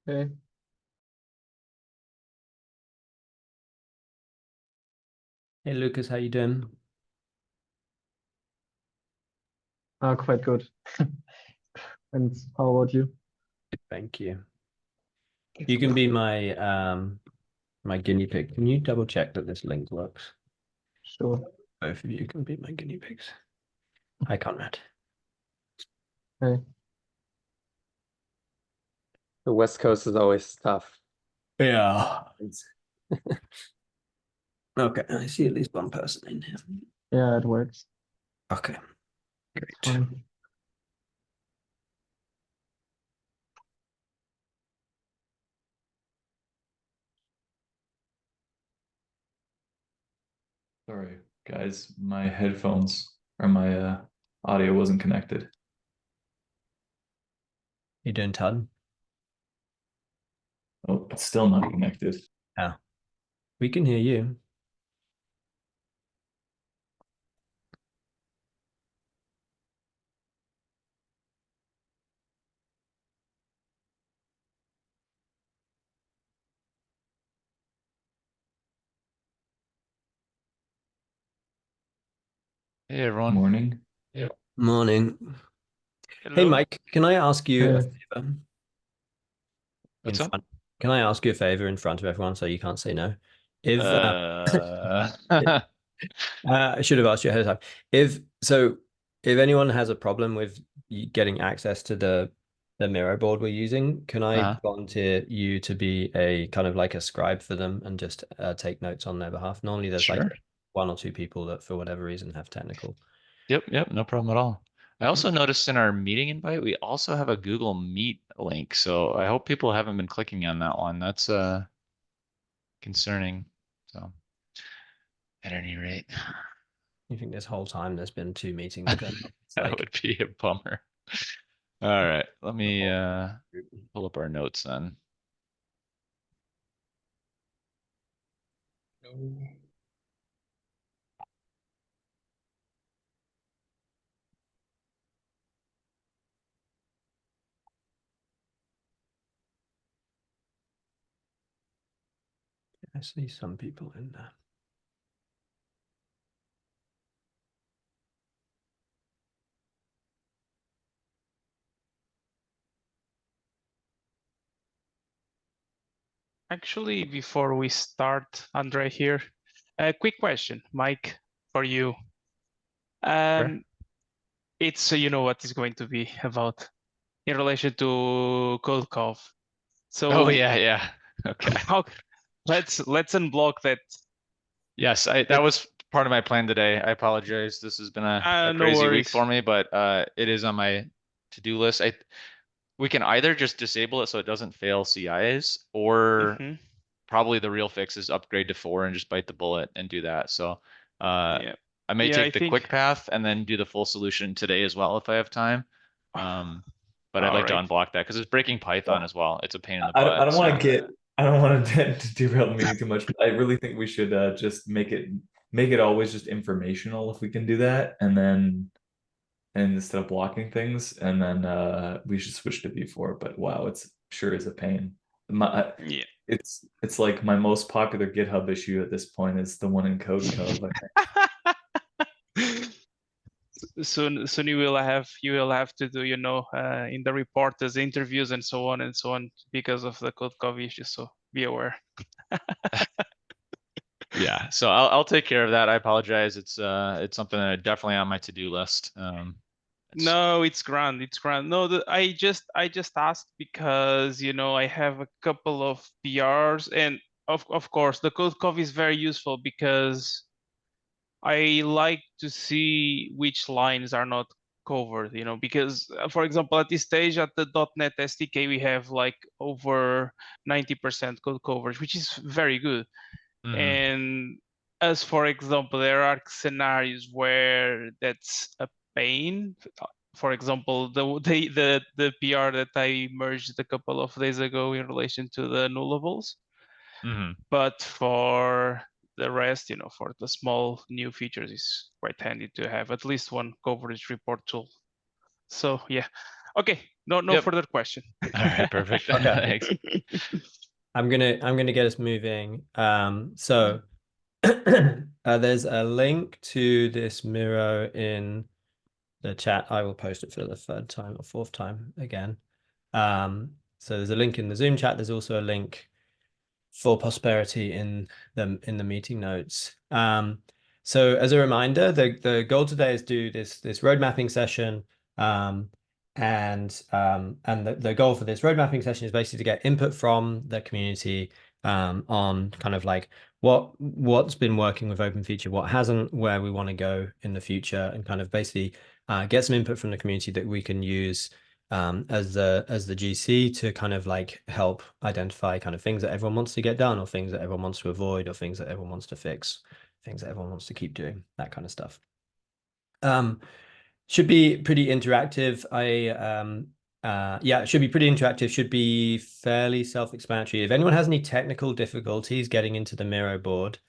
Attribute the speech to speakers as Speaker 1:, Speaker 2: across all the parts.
Speaker 1: Okay.
Speaker 2: Hey Lucas, how you doing?
Speaker 1: Quite good. And how about you?
Speaker 2: Thank you. You can be my guinea pig. Can you double check that this link works?
Speaker 1: Sure.
Speaker 2: Both of you can be my guinea pigs. Hi, Conrad.
Speaker 1: Okay.
Speaker 3: The West Coast is always tough.
Speaker 2: Yeah. Okay, I see at least one person in here.
Speaker 1: Yeah, it works.
Speaker 2: Okay,
Speaker 1: It's
Speaker 2: great.
Speaker 1: fine.
Speaker 4: Sorry, guys, my headphones or my audio wasn't connected.
Speaker 2: You doing, Todd?
Speaker 4: Oh, it's still not connected.
Speaker 2: Yeah, we can hear you.
Speaker 5: Hey everyone.
Speaker 4: Morning.
Speaker 2: Morning. Hey,
Speaker 5: Hello.
Speaker 2: Mike, can I ask you a
Speaker 1: Hey.
Speaker 2: favor in
Speaker 5: What's up?
Speaker 2: front? Can I ask you a favor in front of everyone so you can't say no? If
Speaker 5: Uh,
Speaker 2: I should have asked you ahead of time. If so, if anyone has a problem with getting access to the Miro board we're using, can I
Speaker 5: uh-huh.
Speaker 2: volunteer you to be a kind of like a scribe for them and just take notes on their behalf? Normally, there's like
Speaker 5: Sure.
Speaker 2: one or two people that, for whatever reason, have technical.
Speaker 5: Yep, no problem at all. I also noticed in our meeting invite, we also have a Google Meet link. So I hope people haven't been clicking on that one. That's concerning. So at any rate,
Speaker 2: You think this whole time there's been two meetings going on? It's
Speaker 5: that
Speaker 2: like
Speaker 5: would be a bummer. All right, let
Speaker 2: the
Speaker 5: me
Speaker 2: whole
Speaker 5: pull up our notes then.
Speaker 2: I see some people in there.
Speaker 6: Actually, before we start, Andre here, a quick question, Mike, for you.
Speaker 5: Sure.
Speaker 6: It's you know what is going to be about in relation to cold cough.
Speaker 5: Oh
Speaker 6: So
Speaker 5: yeah. Okay.
Speaker 6: how let's unblock that.
Speaker 5: Yes, that was part of my plan today. I apologize. This has been a
Speaker 6: No
Speaker 5: crazy week
Speaker 6: worries.
Speaker 5: for me, but it is on my to-do list. We can either just disable it so it doesn't fail CIs, or
Speaker 6: Mm-hmm.
Speaker 5: probably the real fix is upgrade to 4 and just bite the bullet and do that. So uh,
Speaker 6: Yeah.
Speaker 5: I may
Speaker 6: Yeah, I
Speaker 5: take the quick
Speaker 6: think.
Speaker 5: path and then do the full solution today as well if I have time. But I'd
Speaker 6: All
Speaker 5: like to
Speaker 6: right.
Speaker 5: unblock that because it's breaking Python
Speaker 4: Well,
Speaker 5: as well. It's a pain in the
Speaker 4: I
Speaker 5: butt.
Speaker 4: don't want
Speaker 5: So
Speaker 4: to get I don't want to derail the meeting too much, but I really think we should just make it always just informational if we can do that, and instead of blocking things, and then we should switch to V4. But wow, it's sure is a pain. My,
Speaker 6: Yeah.
Speaker 4: it's like my most popular GitHub issue at this point is the one in Code Cove. I think.
Speaker 6: Soon you will have to do in the reporters interviews and so on because of the code cover issue. So be aware.
Speaker 5: yeah, so I'll take care of that. I apologize. It's something that definitely on my to-do list. It's
Speaker 6: No, it's grand. It's grand. No, I just asked because I have a couple of PRs, and of course the code cov is very useful because I like to see which lines are not covered. Because for example, at this stage at the .NET SDK we have like over 90% code coverage, which is very good.
Speaker 5: mhm.
Speaker 6: And as for example, there are scenarios where that's a pain. For example, the PR that I merged a couple of days ago in relation to the nullables. But for the rest, for the small new features, it's quite handy to have at least one coverage report tool. So yeah, Okay, no
Speaker 5: Yep.
Speaker 6: further question.
Speaker 5: All right, perfect.
Speaker 2: Okay.
Speaker 5: Thanks.
Speaker 2: I'm gonna get us moving. So there's a link to this Miro in the chat. I will post it for the third time or fourth time again. So there's a link in the Zoom chat. There's also a link for Prosperity in the meeting notes. So as a reminder, the goal today is to do this road mapping session. And the goal for this road mapping session is basically to get input from the community on kind of like what's been working with OpenFeature, what hasn't, where we want to go in the future, and kind of basically get some input from the community that we can use as the GC to kind of like help identify kind of things that everyone wants to get done, or things that everyone wants to avoid, or things that everyone wants to fix, things that everyone wants to keep doing, that kind of stuff. Should be pretty interactive. Yeah, it should be pretty interactive, should be fairly self-explanatory. If anyone has any technical difficulties getting into the Miro board,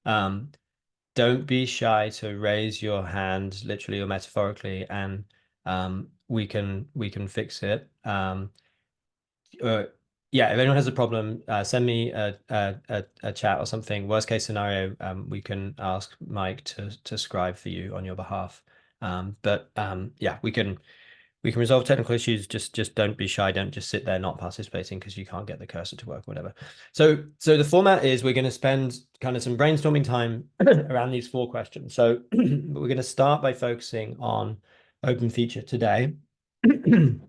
Speaker 2: don't be shy to raise your hand, literally or metaphorically, and we can fix it. Yeah, if anyone has a problem, send me a chat or something. Worst case scenario, we can ask Mike to scribe for you on your behalf. But yeah, we can resolve technical issues. Just don't be shy. Don't just sit there not participating because you can't get the cursor to work or whatever. So the format is we're going to spend kind of some brainstorming time around these 4 questions. So we're going to start by focusing on OpenFeature today. We're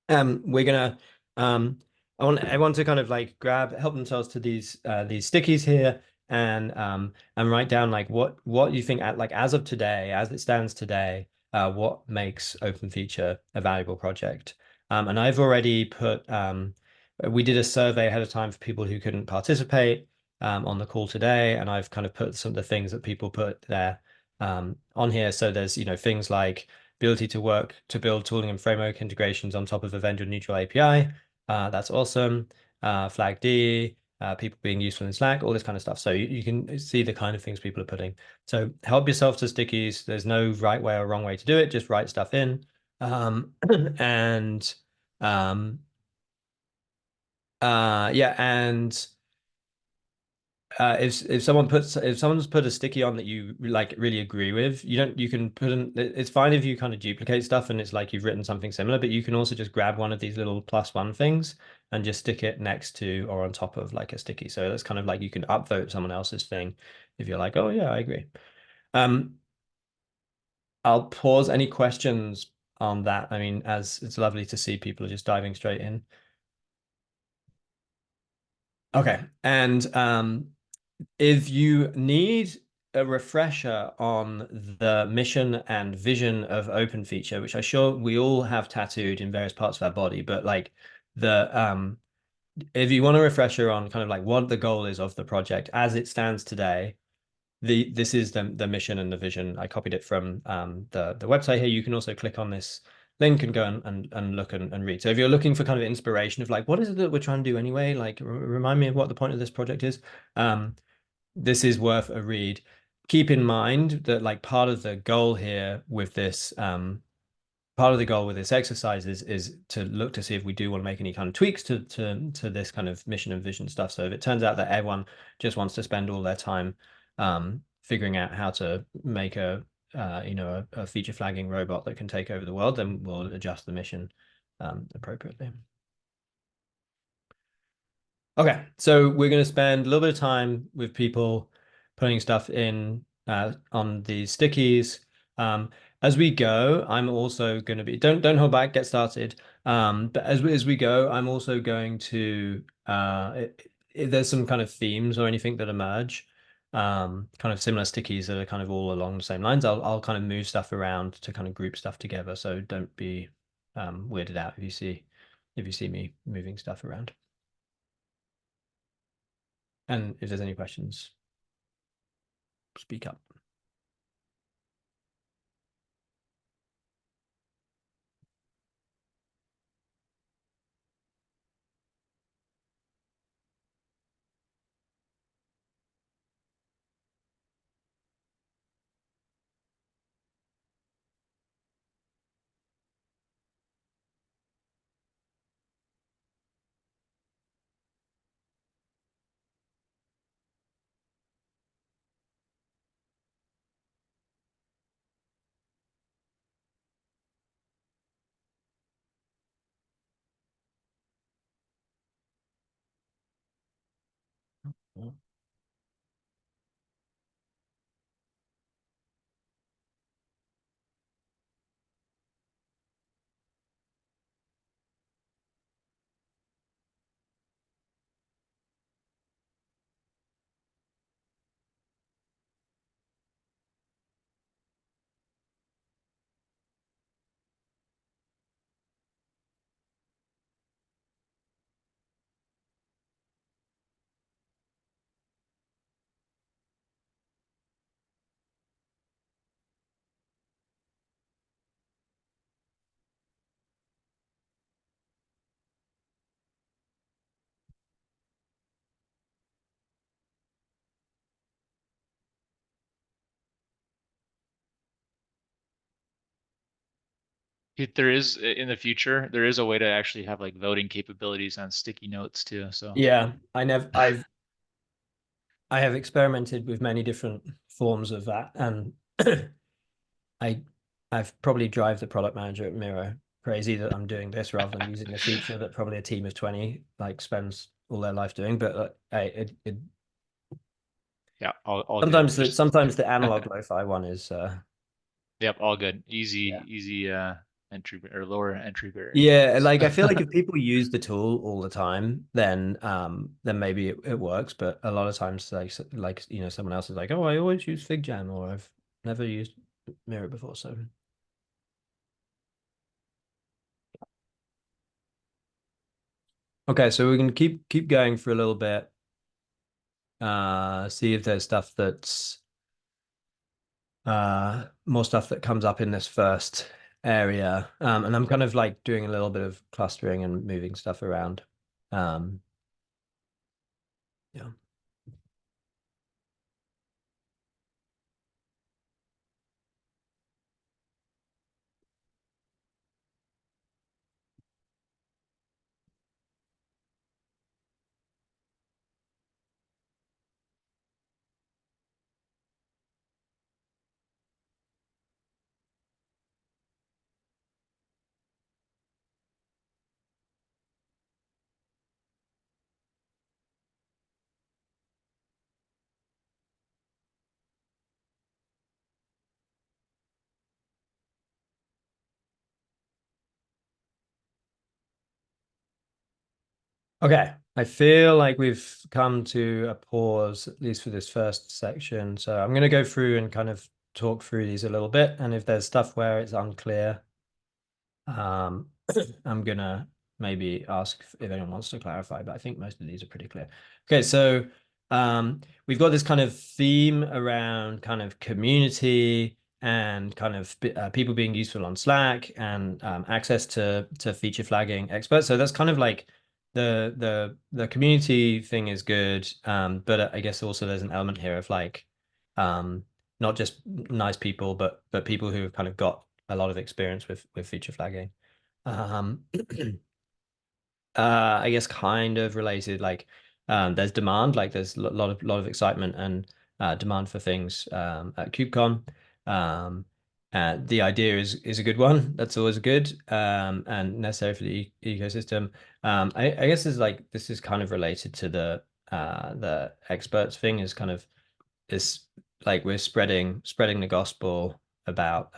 Speaker 2: gonna I want everyone to kind of like help themselves to these stickies here, and write down like what you think like as of today, as it stands today, what makes OpenFeature a valuable project. And I've already put we did a survey ahead of time for people who couldn't participate on the call today, and I've kind of put some of the things that people put there on here. So there's things like ability to build tooling and framework integrations on top of a vendor neutral API. That's awesome. Flag D, people being useful in Slack, all this kind of stuff. So you can see the kind of things people are putting. So help yourself to stickies. There's no right way or wrong way to do it. Just write stuff in. And yeah, and if someone's put a sticky on that you like really agree with, you can put in, it's fine if you kind of duplicate stuff and it's like you've written something similar, but you can also just grab one of these little +1 things and just stick it next to or on top of like a sticky. So that's kind of like you can upvote someone else's thing if you're like, oh yeah, I agree. I'll pause any questions on that. I mean, as it's lovely to see people are just diving straight in. Okay, and if you need a refresher on the mission and vision of OpenFeature, which I'm sure we all have tattooed in various parts of our body, but like if you want a refresher on kind of like what the goal is of the project as it stands today, this is the mission and the vision. I copied it from the website here. You can also click on this link and go and look and read. So if you're looking for kind of inspiration of like, what is it that we're trying to do anyway? Like, remind me of what the point of this project is. This is worth a read. Keep in mind that like part of the goal here with this exercise is to look to see if we do want to make any kind of tweaks to this kind of mission and vision stuff. So if it turns out that everyone just wants to spend all their time figuring out how to make a feature flagging robot that can take over the world, then we'll adjust the mission appropriately. Okay, so we're going to spend a little bit of time with people putting stuff in on these stickies. As we go, I'm also going to be don't hold back, get started. But as we go, I'm also going to if there's some kind of themes or anything that emerge, kind of similar stickies that are kind of all along the same lines, I'll kind of move stuff around to kind of group stuff together. So don't be weirded out if you see me moving stuff around. And if there's any questions, speak up.
Speaker 5: There is in the future, there is a way to actually have like voting capabilities on sticky notes too. So
Speaker 2: Yeah, I have experimented with many different forms of that, and I've probably drive the product manager at Miro crazy that I'm doing this rather than using a feature that probably a team of 20 like spends all their life doing. But
Speaker 5: yeah, all
Speaker 2: sometimes
Speaker 5: good.
Speaker 2: sometimes the analog lo-fi one is
Speaker 5: Yep, all good.
Speaker 2: Yeah.
Speaker 5: Easy entry or lower entry barrier.
Speaker 2: yeah, like I feel like if people use the tool all the time, then maybe it works. But a lot of times, like you know, someone else is like, oh, I always use FigJam, or I've never used Miro before, so. Okay, so we can keep going for a little bit. See if there's stuff that's more stuff that comes up in this first area. And I'm kind of like doing a little bit of clustering and moving stuff around. Yeah. Okay, I feel like we've come to a pause, at least for this first section. So I'm going to go through and kind of talk through these a little bit. And if there's stuff where it's unclear, I'm gonna maybe ask if anyone wants to clarify, but I think most of these are pretty clear. Okay, so we've got this kind of theme around kind of community and kind of people being useful on Slack and access to feature flagging experts. So that's kind of like the community thing is good, but I guess also there's an element here of like not just nice people, but people who have kind of got a lot of experience with feature flagging. I guess kind of related, like there's demand, like there's a lot of excitement and demand for things at KubeCon. The idea is a good one. That's always good and necessary for the ecosystem. I guess this is kind of related to the experts thing. Is kind of this like we're spreading the gospel about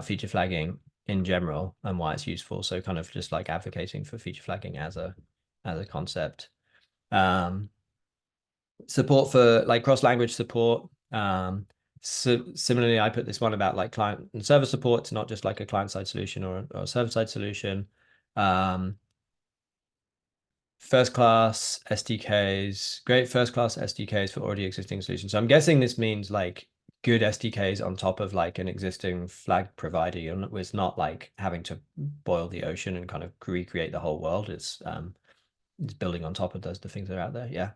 Speaker 2: feature flagging in general and why it's useful. So kind of just like advocating for feature flagging as a concept. Support for like cross-language support. So similarly, I put this one about like client and server support. It's not just like a client-side solution or a server-side solution. First-class SDKs, great first-class SDKs for already existing solutions. So I'm guessing this means like good SDKs on top of like an existing flag provider. It's not like having to boil the ocean and kind of recreate the whole world. It's building on top of the things that are out there. Yeah.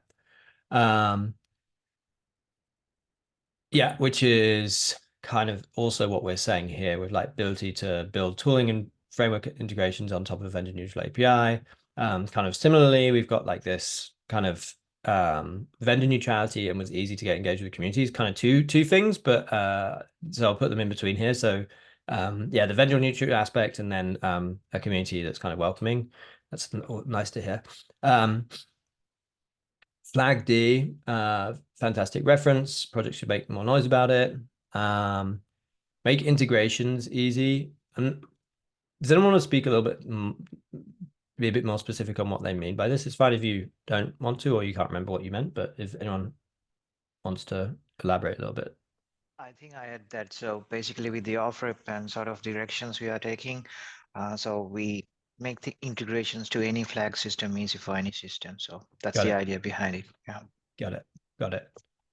Speaker 2: Yeah, which is kind of also what we're saying here with like ability to build tooling and framework integrations on top of vendor neutral API. Kind of similarly, we've got like this kind of vendor neutrality and was easy to get engaged with the communities, kind of two things, but so I'll put them in between here. So yeah, the vendor neutral aspect and then a community that's kind of welcoming. That's nice to hear. Flag D, fantastic reference. Projects should make more noise about it. Make integrations easy. And does anyone want to speak a little bit, be a bit more specific on what they mean by this? It's fine if you don't want to, or you can't remember what you meant, but if anyone wants to elaborate a little bit.
Speaker 7: I think I had that. So basically with the off-ramp and sort of directions we are taking, so we make the integrations to any flag system easy for any system. So that's
Speaker 2: Got
Speaker 7: the
Speaker 2: it.
Speaker 7: idea behind it. Yeah.
Speaker 2: Got it. Got it.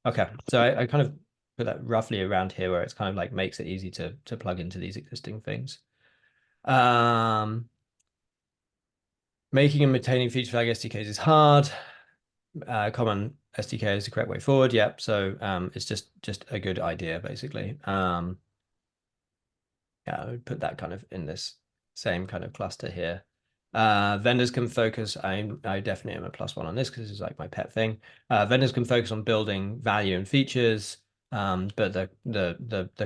Speaker 2: Okay. So I kind of put that roughly around here where it's kind of like makes it easy to plug into these existing things. Making and maintaining feature flag SDKs is hard. Common SDK is the correct way forward. Yep. So it's just a good idea, basically. Yeah, I would put that kind of in this same kind of cluster here. Vendors can focus. I definitely am a +1 on this because it's like my pet thing. Vendors can focus on building value and features, but the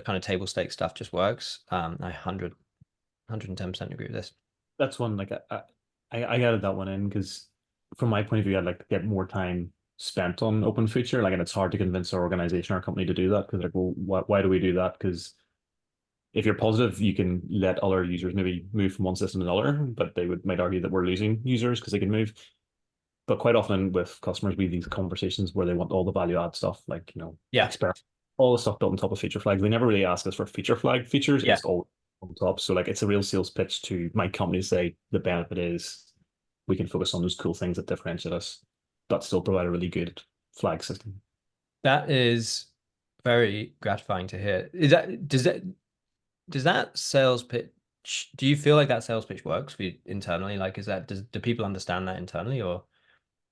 Speaker 2: kind of table stake stuff just works. I 110% agree with this.
Speaker 8: That's one like I added that one in because from my point of view, I'd like to get more time spent on OpenFeature. Like, and it's hard to convince our organization, our company to do that because like, well, why do we do that? Because if you're positive, you can let other users maybe move from one system to another, but they might argue that we're losing users because they can move. But quite often with customers, we have these conversations where they want all the value add stuff, like, you know,
Speaker 2: Yeah.
Speaker 8: all the stuff built on top of feature flags. They never really ask us for feature flag features.
Speaker 2: Yeah.
Speaker 8: It's all on top. So like, it's a real sales pitch to my company to say the benefit is we can focus on those cool things that differentiate us, but still provide a really good flag system.
Speaker 2: That is very gratifying to hear. Does that sales pitch, do you feel like that sales pitch works for you internally? Like, do people understand that internally, or?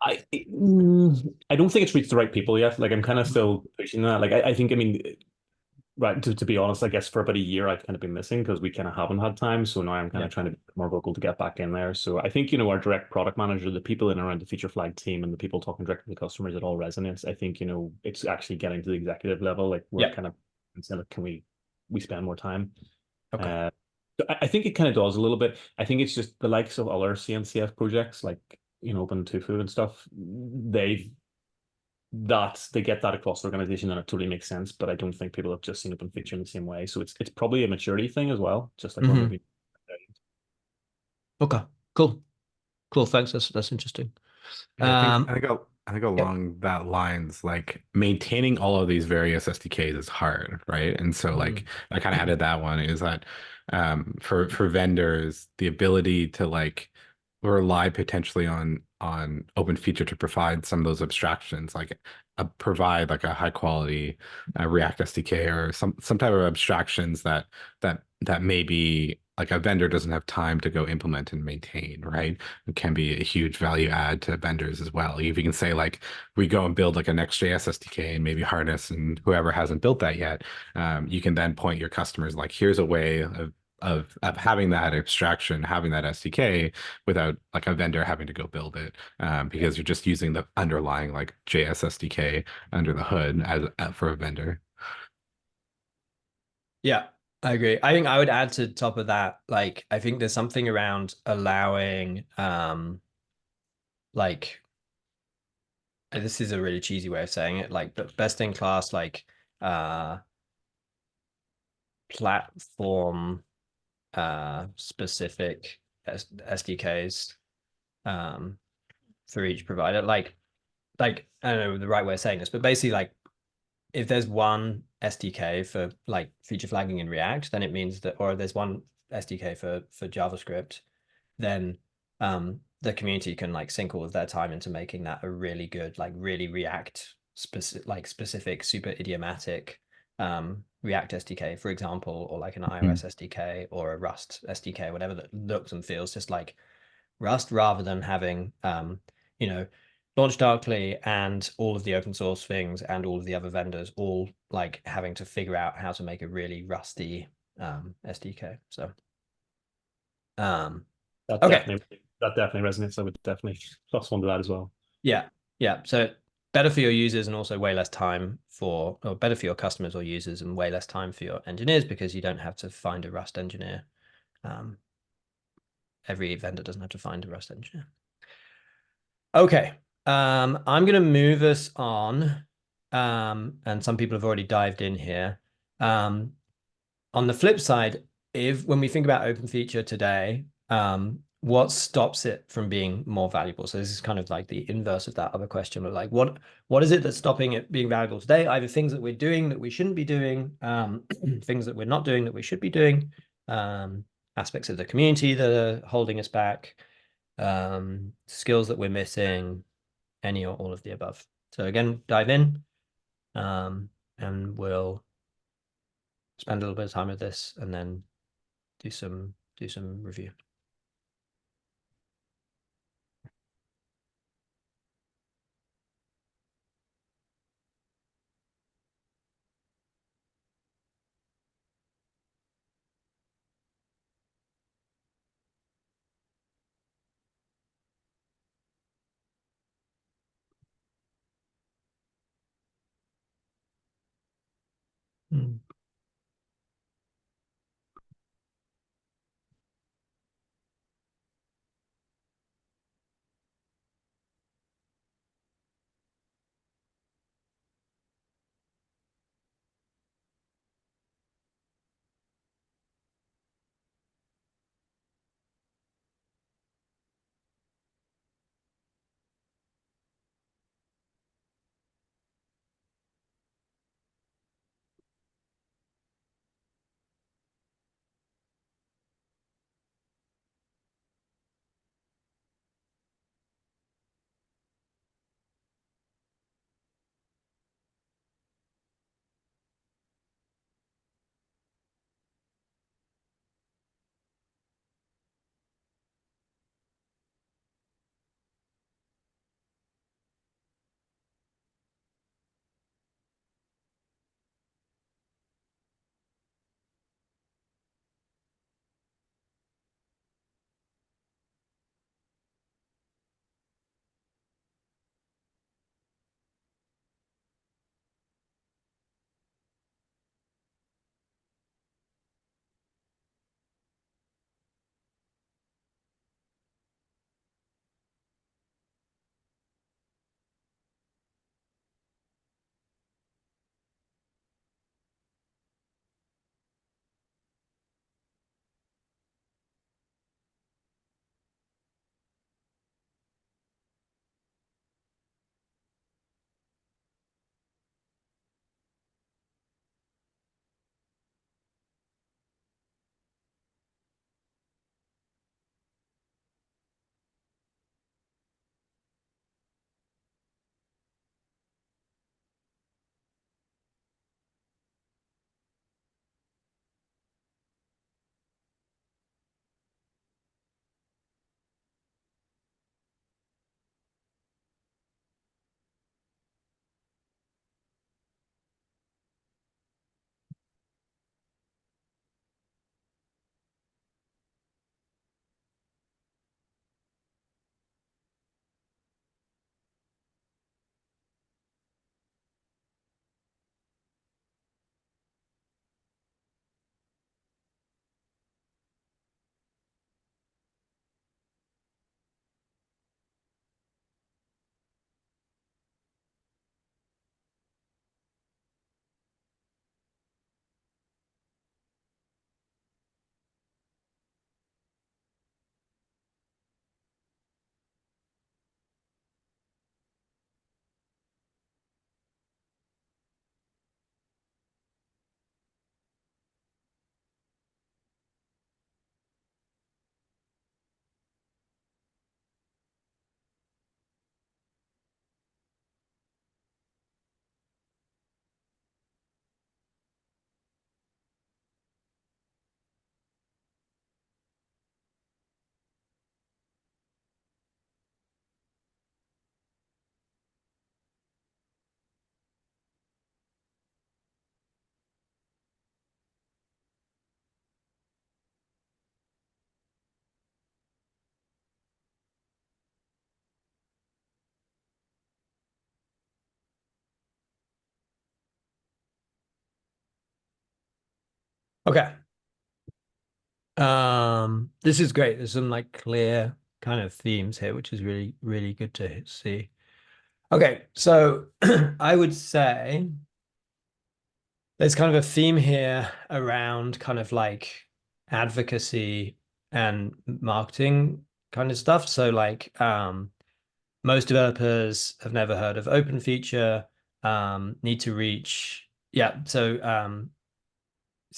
Speaker 8: I don't think it's reached the right people yet. Like, I'm kind of still pushing that. Like, I think, I mean, right, to be honest, I guess for about a year I've kind of been missing because we kind of haven't had time. So now I'm kind of trying to be more vocal to get back in there. So I think, you know, our direct product manager, the people in and around the feature flag team and the people talking directly to customers, it all resonates. I think, you know, it's actually getting to the executive level. Like, we're kind of saying, like, can we spend more time?
Speaker 2: Okay.
Speaker 8: So I think it kind of does a little bit. I think it's just the likes of other CNCF projects, like, you know, OpenTofu and stuff, they get that across the organization and it totally makes sense. But I don't think people have just seen OpenFeature in the same way. So it's probably a maturity thing as well, just like we're moving.
Speaker 2: Okay, cool. Thanks. That's interesting.
Speaker 9: Yeah, I think along that lines, like maintaining all of these various SDKs is hard, right? And so like I kind of added that one is that for vendors, the ability to like rely potentially on OpenFeature to provide some of those abstractions, like provide like a high quality React SDK or some type of abstractions that maybe like a vendor doesn't have time to go implement and maintain, right? It can be a huge value add to vendors as well. If you can say like we go and build like a Next.js SDK and maybe Harness and whoever hasn't built that yet, you can then point your customers like here's a way of having that abstraction, having that SDK without like a vendor having to go build it, because you're just using the underlying like JS SDK under the hood as for a vendor.
Speaker 2: Yeah, I agree. I think I would add to top of that, like I think there's something around allowing like this is a really cheesy way of saying it, like the best in class like platform specific SDKs for each provider. Like I don't know the right way of saying this, but basically like if there's one SDK for like feature flagging in React, then it means that, or there's one SDK for JavaScript, then the community can like sink all of their time into making that a really good, like really React specific, super idiomatic React SDK, for example, or like an iOS SDK or a Rust SDK, whatever that looks and feels just like Rust, rather than having you know, Launch Darkly and all of the open source things and all of the other vendors all like having to figure out how to make a really rusty SDK. So
Speaker 8: that definitely resonates. I would definitely +1 to that as well.
Speaker 2: Yeah. So better for your users and also way less time or better for your customers or users and way less time for your engineers because you don't have to find a Rust engineer. Every vendor doesn't have to find a Rust engineer. Okay. I'm going to move us on. And some people have already dived in here. On the flip side, when we think about OpenFeature today, what stops it from being more valuable? So this is kind of like the inverse of that other question of like, what is it that's stopping it being valuable today? Either things that we're doing that we shouldn't be doing, things that we're not doing that we should be doing, aspects of the community that are holding us back, skills that we're missing, any or all of the above. So again, dive in, and we'll spend a little bit of time with this and then do some review. Mm. Okay. This is great. There's some like clear kind of themes here, which is really, really good to see. Okay, so I would say there's kind of a theme here around kind of like advocacy and marketing kind of stuff. So like most developers have never heard of OpenFeature, need to reach, yeah. So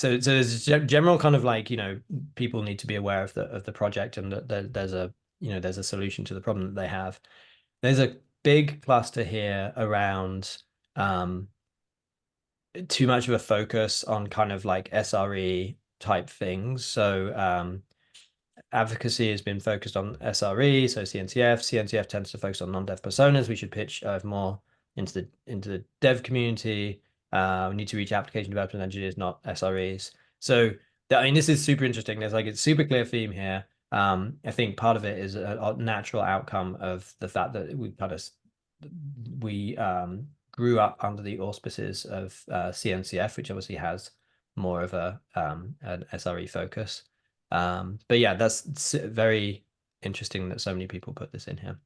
Speaker 2: there's a general kind of like, people need to be aware of the project and that there's a solution to the problem that they have. There's a big cluster here around too much of a focus on kind of like SRE type things. So advocacy has been focused on SRE, so CNCF. CNCF tends to focus on non-dev personas. We should pitch more into the dev community. We need to reach application development engineers, not SREs. So I mean, this is super interesting. There's like a super clear theme here. I think part of it is a natural outcome of the fact that we grew up under the auspices of CNCF, which obviously has more of an SRE focus. But yeah, that's very interesting that so many people put this in here.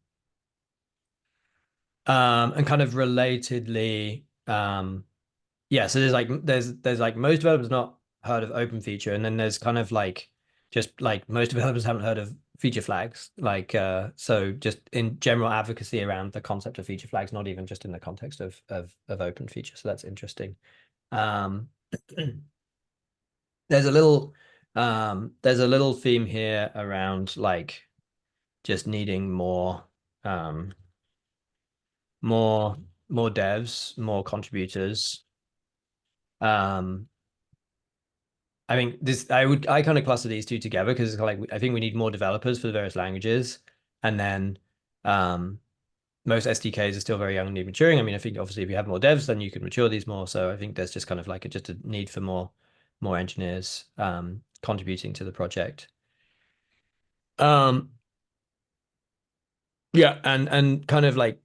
Speaker 2: And kind of relatedly, yeah, so there's like most developers not heard of OpenFeature, and then there's kind of like just like most developers haven't heard of feature flags. Like so just in general advocacy around the concept of feature flags, not even just in the context of OpenFeature. So that's interesting. There's a little theme here around like just needing more devs, more contributors. I think I kind of cluster these two together because it's like I think we need more developers for the various languages, and then most SDKs are still very young and need maturing. I mean, I think obviously if you have more devs, then you can mature these more. So I think there's just kind of like just a need for more engineers contributing to the project. Yeah, and kind of like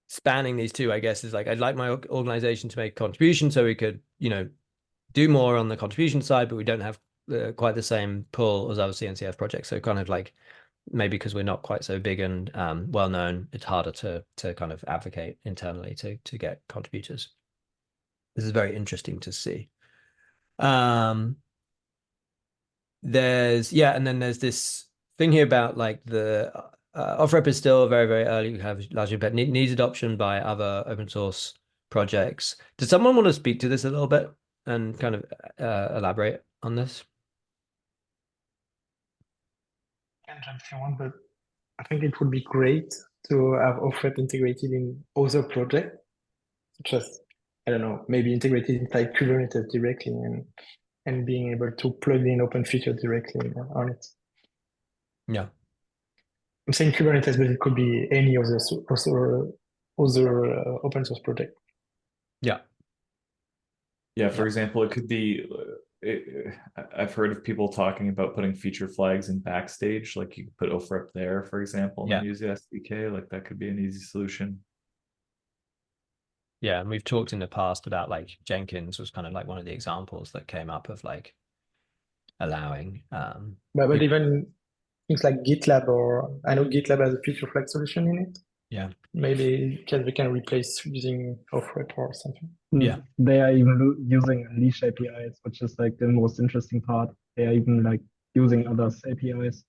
Speaker 2: spanning these two, I guess, is like I'd like my organization to make a contribution so we could, do more on the contribution side, but we don't have quite the same pull as our CNCF projects. So kind of like maybe because we're not quite so big and well known, it's harder to kind of advocate internally to get contributors. This is very interesting to see. And then there's this thing here about like the off-rep is still very, very early. We have largely, but needs adoption by other open source projects. Does someone want to speak to this a little bit and kind of elaborate on this?
Speaker 1: I can jump if you want, but I think it would be great to have off-rep integrated in other projects, such as, I don't know, maybe integrated inside Kubernetes directly and being able to plug in OpenFeature directly on it.
Speaker 2: Yeah.
Speaker 1: I'm saying Kubernetes, but it could be any other open source project.
Speaker 2: Yeah.
Speaker 4: Yeah, for example, it could be, I've heard of people talking about putting feature flags in Backstage, like you could put OFREP there, for example, and then use the SDK, like that could be an easy solution.
Speaker 2: Yeah, and we've talked in the past about like Jenkins was kind of like one of the examples that came up of like allowing.
Speaker 1: But even things like GitLab, or I know GitLab has a feature flag solution in it.
Speaker 2: Yeah.
Speaker 1: Maybe we can replace using off-rep or something.
Speaker 2: Yeah.
Speaker 10: They are even using Unleash APIs, which is like the most interesting part. They are even like using others' APIs.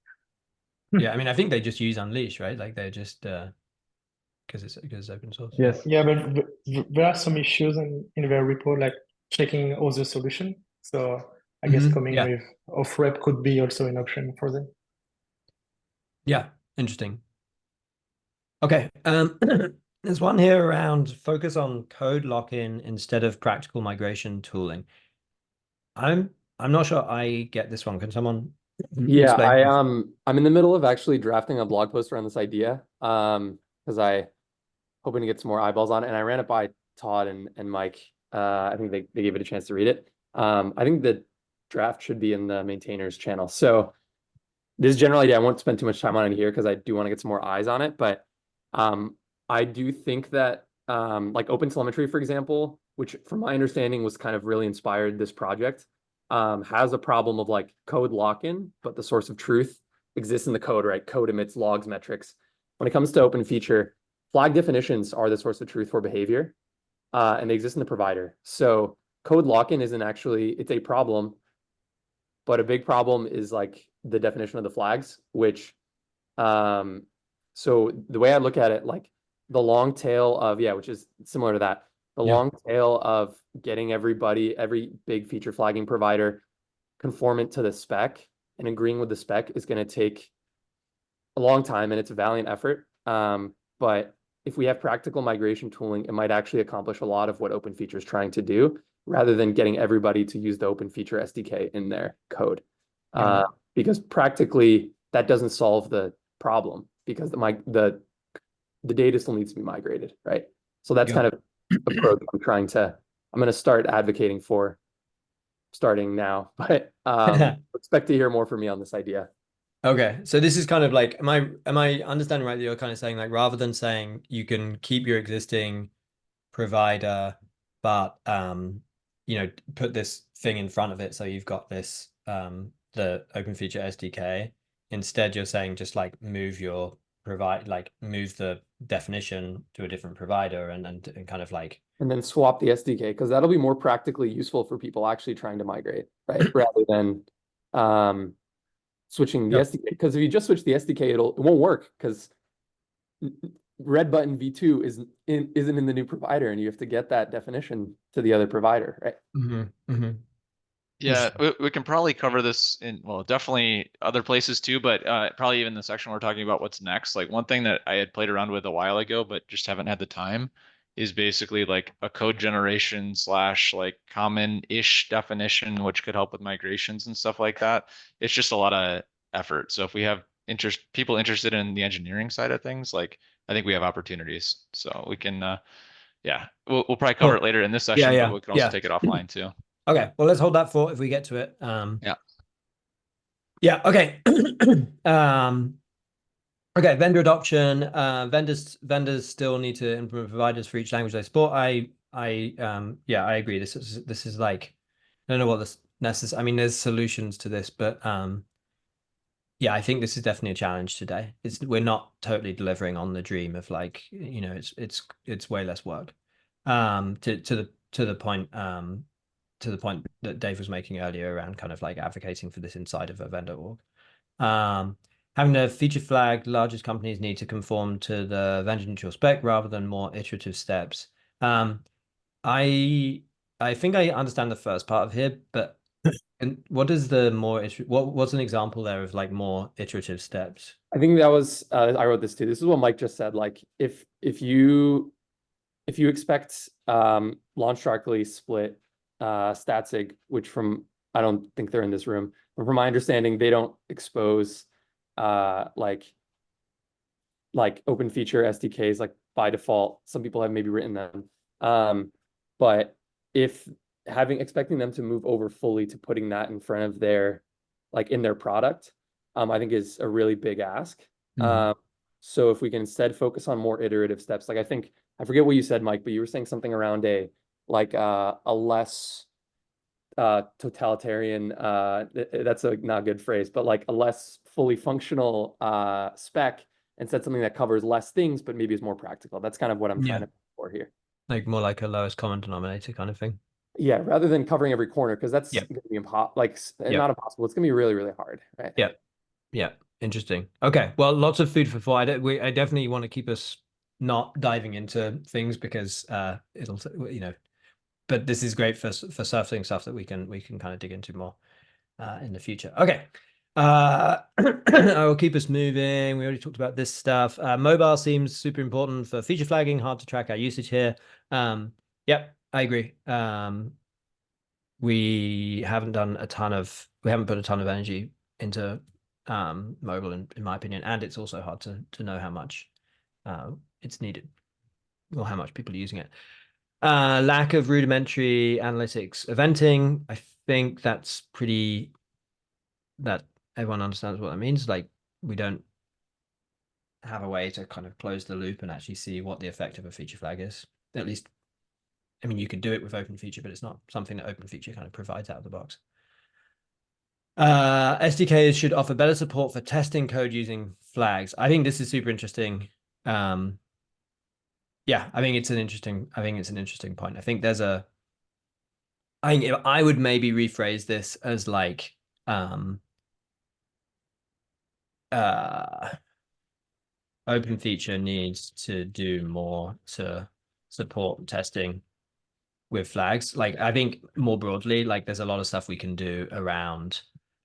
Speaker 2: Yeah, I mean, I think they just use Unleash, right? Like they're just because it's open source.
Speaker 10: Yes.
Speaker 1: Yeah, but there are some issues in their report, like checking other solution. So I guess coming with off-rep could be also an option for them.
Speaker 2: Yeah, interesting. Okay, there's one here around focus on code lock-in instead of practical migration tooling. I'm not sure I get this one. Can someone explain?
Speaker 3: I'm in the middle of actually drafting a blog post around this idea because I hoping to get some more eyeballs on it, and I ran it by Todd and Mike. I think they gave it a chance to read it. I think the draft should be in the maintainers channel. So this general idea, I won't spend too much time on it here because I do want to get some more eyes on it, but I do think that like OpenTelemetry, for example, which from my understanding was kind of really inspired this project, has a problem of like code lock-in, but the source of truth exists in the code, right? Code emits logs metrics. When it comes to OpenFeature, flag definitions are the source of truth for behavior, and they exist in the provider. So code lock-in isn't actually, it's a problem, but a big problem is like the definition of the flags, which, so the way I look at it, like the long tail of, yeah, which is similar to that, the long tail of getting everybody, every big feature flagging provider conformant to the spec and agreeing with the spec is going to take a long time, and it's a valiant effort. But if we have practical migration tooling, it might actually accomplish a lot of what OpenFeature is trying to do, rather than getting everybody to use the OpenFeature SDK in their code. Because practically that doesn't solve the problem, because the data still needs to be migrated, right? So that's kind of approach I'm going to start advocating for starting now, but expect to hear more from me on this idea.
Speaker 2: Okay, so this is kind of like, am I understanding right that you're kind of saying, like, rather than saying you can keep your existing provider, but you know, put this thing in front of it, so you've got this the OpenFeature SDK. Instead, you're saying just like move the definition to a different provider, and kind of like,
Speaker 3: and then swap the SDK, because that'll be more practically useful for people actually trying to migrate, right? Rather than switching the SDK. Because if you just switch the SDK, it won't work, because red button v2 isn't in the new provider, and you have to get that definition to the other provider, right?
Speaker 5: Yeah, we can probably cover this in, well, definitely other places too, but probably even the section we're talking about what's next. Like one thing that I had played around with a while ago, but just haven't had the time, is basically like a code generation / like common-ish definition, which could help with migrations and stuff like that. It's just a lot of effort. So if we have people interested in the engineering side of things, like I think we have opportunities. So we can, yeah, we'll probably cover it later in this session, but we can also take it offline too.
Speaker 2: Okay, well, let's hold that for if we get to it. Yeah. Okay. Okay. Vendor adoption. Vendors still need to implement providers for each language they support. Yeah, I agree. This is like, I don't know what this necessary. I mean, there's solutions to this, but yeah, I think this is definitely a challenge today. We're not totally delivering on the dream of, like, you know, it's way less work. To the point that Dave was making earlier around kind of like advocating for this inside of a vendor org. Having a feature flag, largest companies need to conform to the vendor neutral spec rather than more iterative steps. I think I understand the first part of here, but and what is the more what's an example there of like more iterative steps?
Speaker 3: I think that was I wrote this too. This is what Mike just said. Like if you expect launch darkly split statsig, which I don't think they're in this room, but from my understanding, they don't expose like OpenFeature SDKs like by default. Some people have maybe written them, but if expecting them to move over fully to putting that in front of their, like, in their product, I think is a really big ask. So if we can instead focus on more iterative steps, like I forget what you said, Mike, but you were saying something around a less totalitarian, that's a not good phrase, but like a less fully functional spec, and said something that covers less things, but maybe is more practical. That's kind of what I'm trying to look for here.
Speaker 2: Like more like a lowest common denominator kind of thing.
Speaker 3: Yeah, rather than covering every corner, because that's going to be not impossible. It's going to be really, really hard, right?
Speaker 2: Yeah. Interesting. Okay. Well, lots of food for thought. I definitely want to keep us not diving into things, because it'll, you know, but this is great for surfacing stuff that we can kind of dig into more in the future. Okay. I will keep us moving. We already talked about this stuff. Mobile seems super important for feature flagging. Hard to track our usage here. Yep, I agree. We haven't put a ton of energy into mobile, in my opinion, and it's also hard to know how much it's needed or how much people are using it. Lack of rudimentary analytics eventing. I think that everyone understands what that means. Like, we don't have a way to kind of close the loop and actually see what the effect of a feature flag is. At least, I mean, you could do it with OpenFeature, but it's not something that OpenFeature kind of provides out of the box. SDKs should offer better support for testing code using flags. I think this is super interesting. Yeah, I think it's an interesting point. I think I would maybe rephrase this as like OpenFeature needs to do more to support testing with flags. Like I think more broadly, like there's a lot of stuff we can do around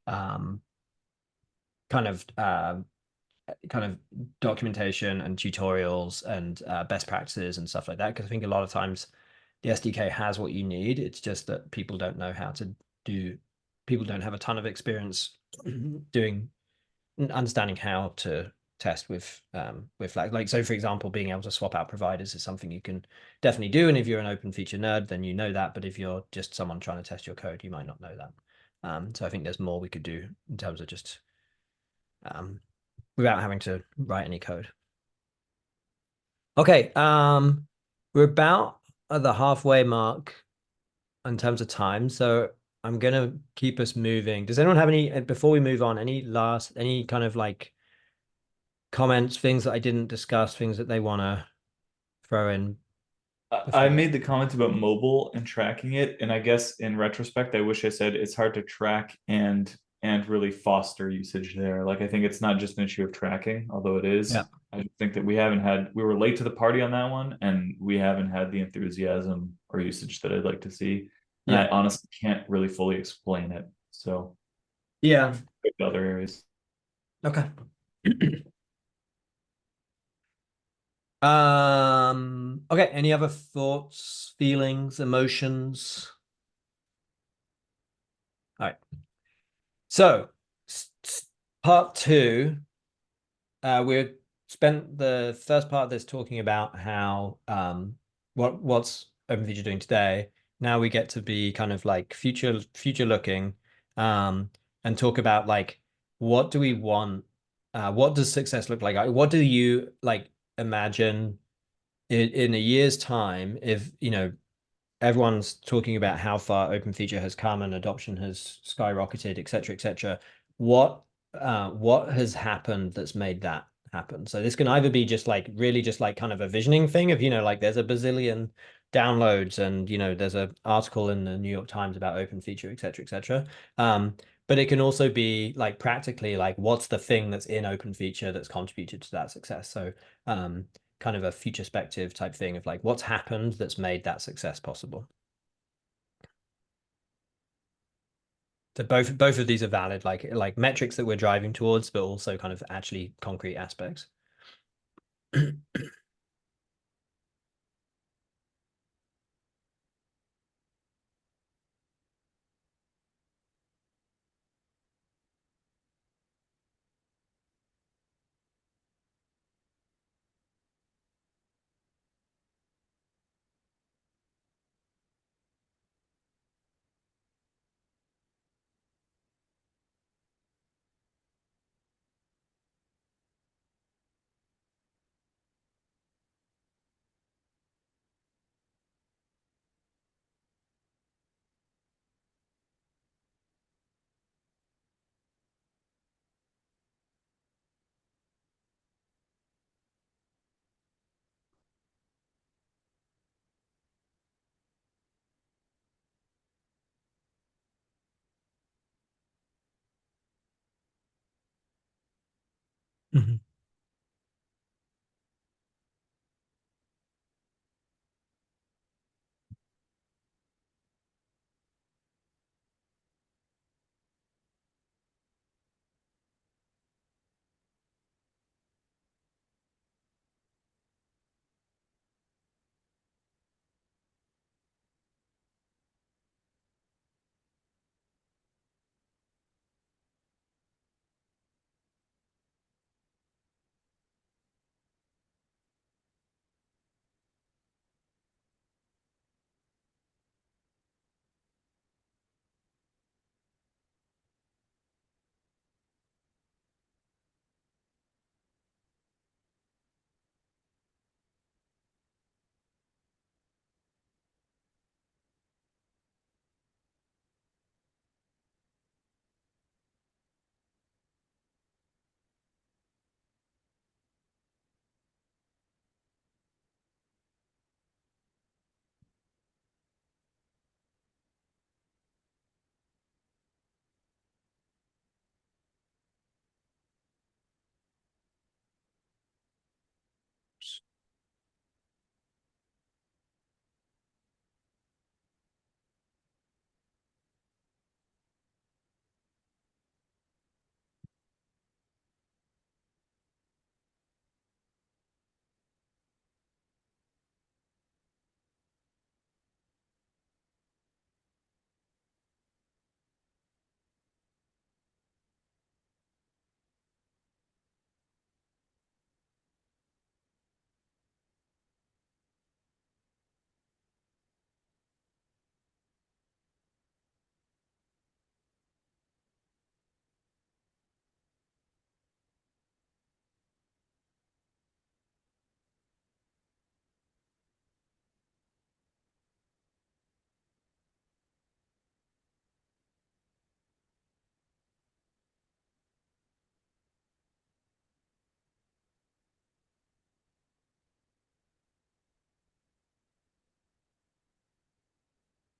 Speaker 2: kind of documentation and tutorials and best practices and stuff like that. Because I think a lot of times the SDK has what you need. It's just that people don't know how to do. People don't have a ton of experience understanding how to test with flags. Like so, for example, being able to swap out providers is something you can definitely do. And if you're an open feature nerd, then you know that. But if you're just someone trying to test your code, you might not know that. So I think there's more we could do in terms of just without having to write any code. Okay, we're about at the halfway mark in terms of time, so I'm gonna keep us moving. Does anyone have any, before we move on, any kind of like comments, things that I didn't discuss, things that they want to throw in?
Speaker 4: I made the comment about mobile and tracking it, and I guess in retrospect, I wish I said it's hard to track and really foster usage there. Like I think it's not just an issue of tracking, although it is.
Speaker 2: Yeah.
Speaker 4: I think that we were late to the party on that one, and we haven't had the enthusiasm or usage that I'd like to see. And I honestly can't really fully explain it. So
Speaker 2: yeah,
Speaker 4: other areas.
Speaker 2: Okay. Okay, any other thoughts, feelings, emotions? All right. So part two, we spent the first part of this talking about how what's OpenFeature doing today. Now we get to be kind of like future looking, and talk about like what do we want? What does success look like? What do you like imagine in a year's time if everyone's talking about how far OpenFeature has come and adoption has skyrocketed, et cetera, et cetera. What has happened that's made that happen? So this can either be just like really just like kind of a visioning thing of, like there's a bazillion downloads and, there's an article in the New York Times about OpenFeature, et cetera, et cetera. But it can also be like practically like what's the thing that's in OpenFeature that's contributed to that success. So kind of a future perspective type thing of like what's happened that's made that success possible. So both of these are valid, like metrics that we're driving towards, but also kind of actually concrete aspects. Mhm.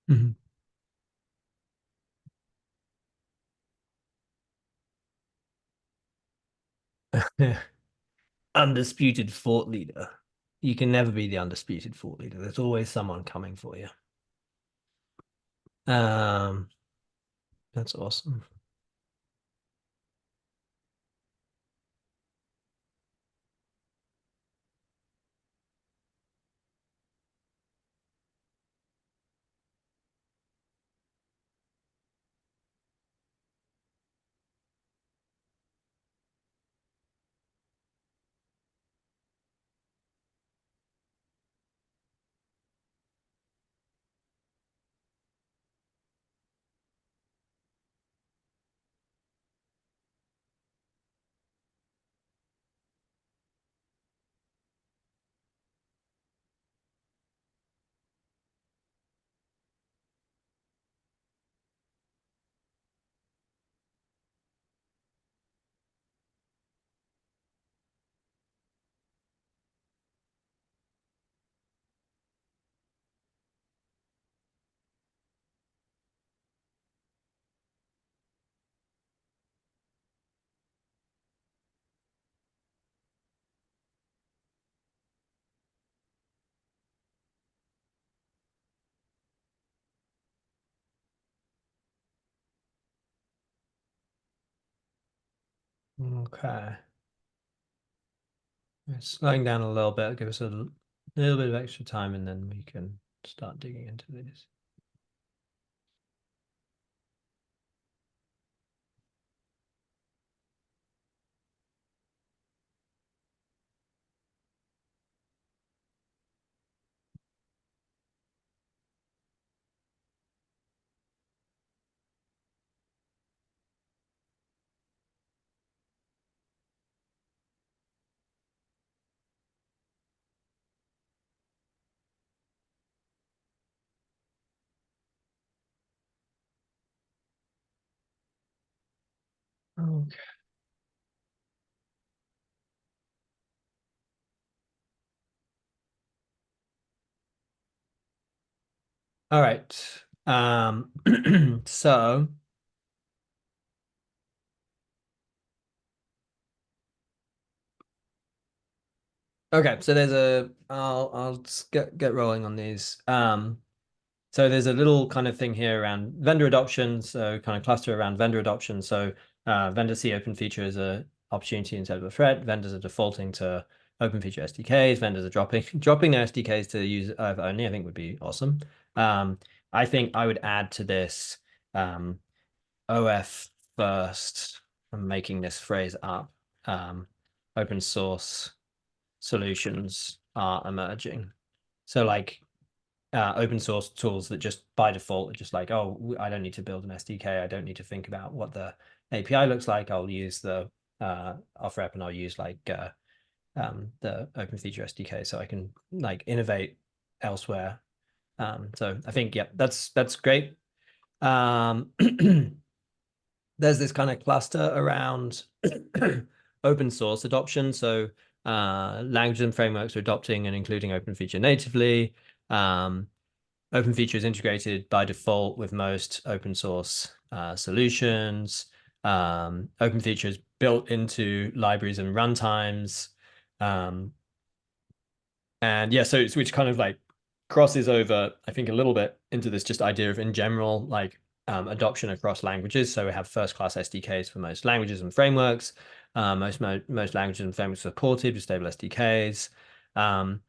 Speaker 2: Mhm. Undisputed thought leader. You can never be the undisputed thought leader. There's always someone coming for you. That's awesome. Okay. It's slowing down a little bit. Give us a little bit of extra time, and then we can start digging into these. Okay. All right. So okay, so there's a I'll just get rolling on these. So there's a little kind of thing here around vendor adoption, so kind of cluster around vendor adoption. So vendors see OpenFeature as a opportunity instead of a threat. Vendors are defaulting to OpenFeature SDKs. Vendors are dropping their SDKs to use only. I think would be awesome. I think I would add to this OF first. I'm making this phrase up. Open source solutions are emerging. So like open source tools that just by default are just like, oh, I don't need to build an SDK. I don't need to think about what the API looks like. I'll use the off-rep and I'll use like the OpenFeature SDK so I can like innovate elsewhere. So I think, yeah, that's great. There's this kind of cluster around open source adoption. So languages and frameworks are adopting and including OpenFeature natively. OpenFeature is integrated by default with most open source solutions. OpenFeature is built into libraries and runtimes. And yeah, so which kind of like crosses over, I think, a little bit into this just idea of in general, like adoption across languages. So we have first-class SDKs for most languages and frameworks. Most languages and frameworks supported with stable SDKs. And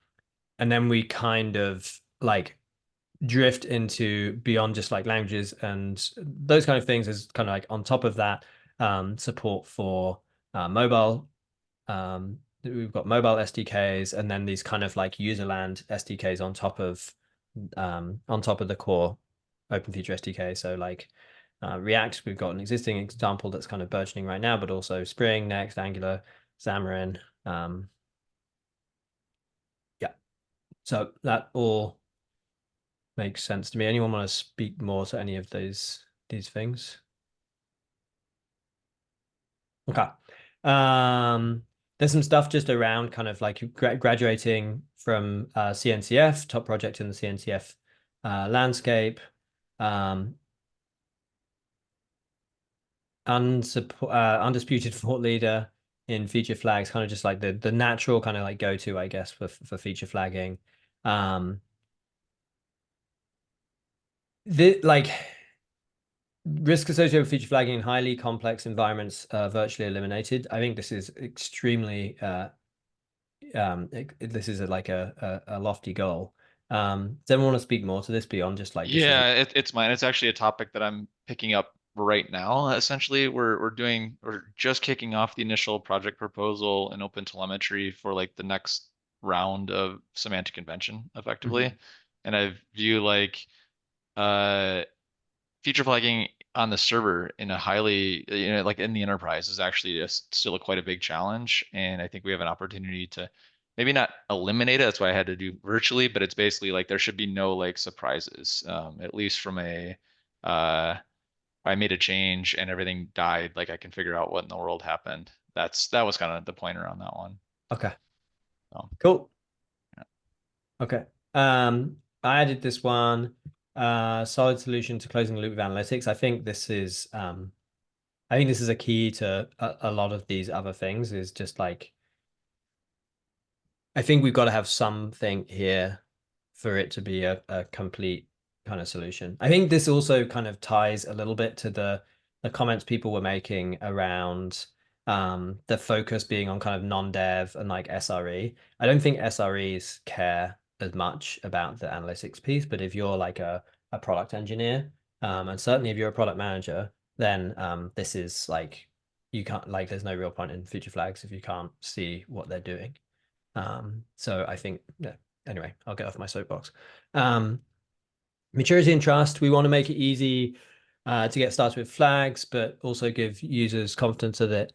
Speaker 2: then we kind of like drift into beyond just like languages and those kind of things is kind of like on top of that support for mobile. We've got mobile SDKs and then these kind of like userland SDKs on top of the core OpenFeature SDK. So like React, we've got an existing example that's kind of burgeoning right now, but also Spring, Next, Angular, Xamarin. Yeah, so that all makes sense to me. Anyone want to speak more to any of these things? Okay. There's some stuff just around kind of like graduating from CNCF, top project in the CNCF landscape. undisputed thought leader in feature flags, kind of just like the natural kind of like go-to, I guess, for feature flagging. Like risk associated with feature flagging in highly complex environments virtually eliminated. I think this is extremely this is like a lofty goal. Does anyone want to speak more to this beyond just like
Speaker 5: Yeah, it's mine. It's actually a topic that I'm picking up right now. Essentially, we're just kicking off the initial project proposal in OpenTelemetry for like the next round of semantic convention, effectively. And I view like feature flagging on the server in a highly, like in the enterprise is actually still quite a big challenge. And I think we have an opportunity to maybe not eliminate it. That's why I had to do virtually, but it's basically like there should be no like surprises, at least from I made a change and everything died. Like I can figure out what in the world happened. That was kind of the point around that one.
Speaker 2: Okay.
Speaker 5: Cool.
Speaker 2: Yeah. Okay. I added this one, solid solution to closing the loop with analytics. I think this is a key to a lot of these other things, is just like, I think we've got to have something here for it to be a complete kind of solution. I think this also kind of ties a little bit to the comments people were making around the focus being on kind of non-dev and like SRE. I don't think SREs care as much about the analytics piece, but if you're like a product engineer, and certainly if you're a product manager, then this is like, you can't, like, there's no real point in feature flags if you can't see what they're doing. So I think, yeah, anyway, I'll get off my soapbox. Maturity and trust, we want to make it easy to get started with flags, but also give users confidence that it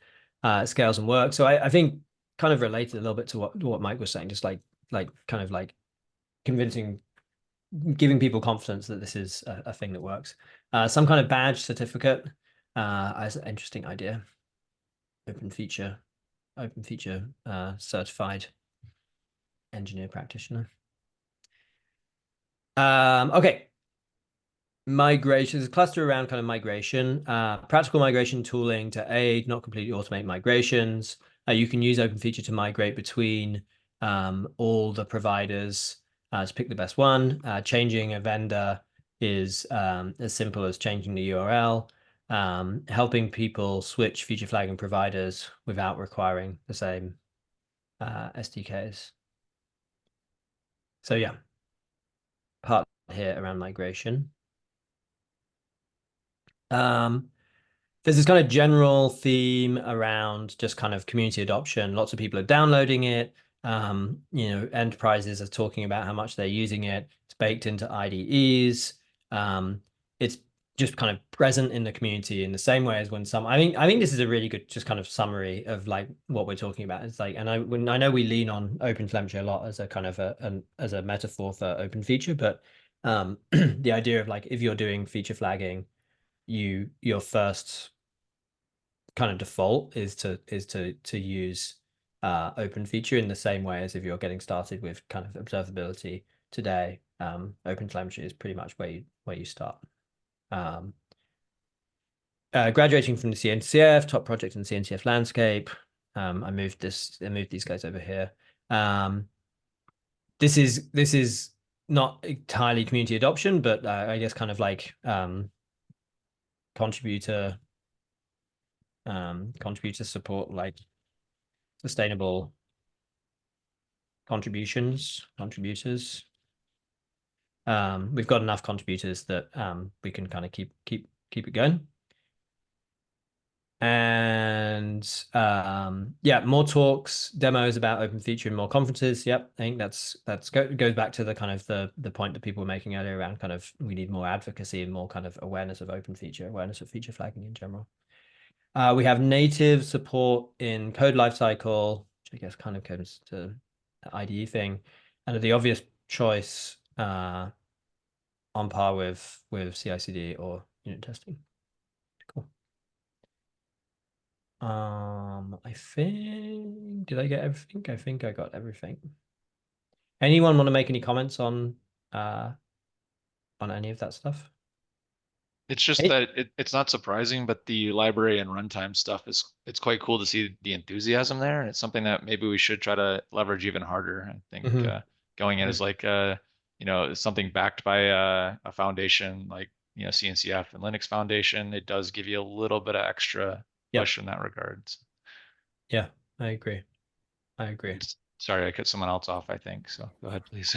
Speaker 2: scales and works. So I think kind of related a little bit to what Mike was saying, just like kind of like giving people confidence that this is a thing that works. Some kind of badge certificate as an interesting idea. OpenFeature certified engineer practitioner. Okay. Migration is a cluster around kind of migration, practical migration tooling to aid, not completely automate migrations. You can use OpenFeature to migrate between all the providers to pick the best one. Changing a vendor is as simple as changing the URL. Helping people switch feature flagging providers without requiring the same SDKs. So yeah, part here around migration. There's this kind of general theme around just kind of community adoption. Lots of people are downloading it. Enterprises are talking about how much they're using it. It's baked into IDEs. It's just kind of present in the community in the same way as when I think this is a really good just kind of summary of like what we're talking about. It's like, and I know we lean on OpenTelemetry a lot as a kind of as a metaphor for OpenFeature, but the idea of like, if you're doing feature flagging, your first kind of default is to use OpenFeature in the same way as if you're getting started with kind of observability today. OpenTelemetry is pretty much where you start. Graduating from the CNCF, top project in the CNCF landscape. I moved these guys over here. This is not entirely community adoption, but I guess kind of like contributor support, like sustainable contributors. We've got enough contributors that we can kind of keep it going. And yeah, more talks, demos about OpenFeature and more conferences. Yep, I think that's goes back to the kind of the point that people were making earlier around kind of, we need more advocacy and more kind of awareness of OpenFeature, awareness of feature flagging in general. We have native support in code lifecycle, which I guess kind of comes to the IDE thing, and the obvious choice on par with CI/CD or unit testing. Cool. I think, did I get everything? I think I got everything. Anyone want to make any comments on any of that stuff?
Speaker 5: It's just that it's not surprising, but the library and runtime stuff it's quite cool to see the enthusiasm there. And it's something that maybe we should try to leverage even harder. I think going in as like something backed by a foundation like CNCF and Linux Foundation, it does give you a little bit of extra push in that regard. So,
Speaker 2: Yeah, I agree.
Speaker 5: sorry, I cut someone else off, I think. So go ahead, please.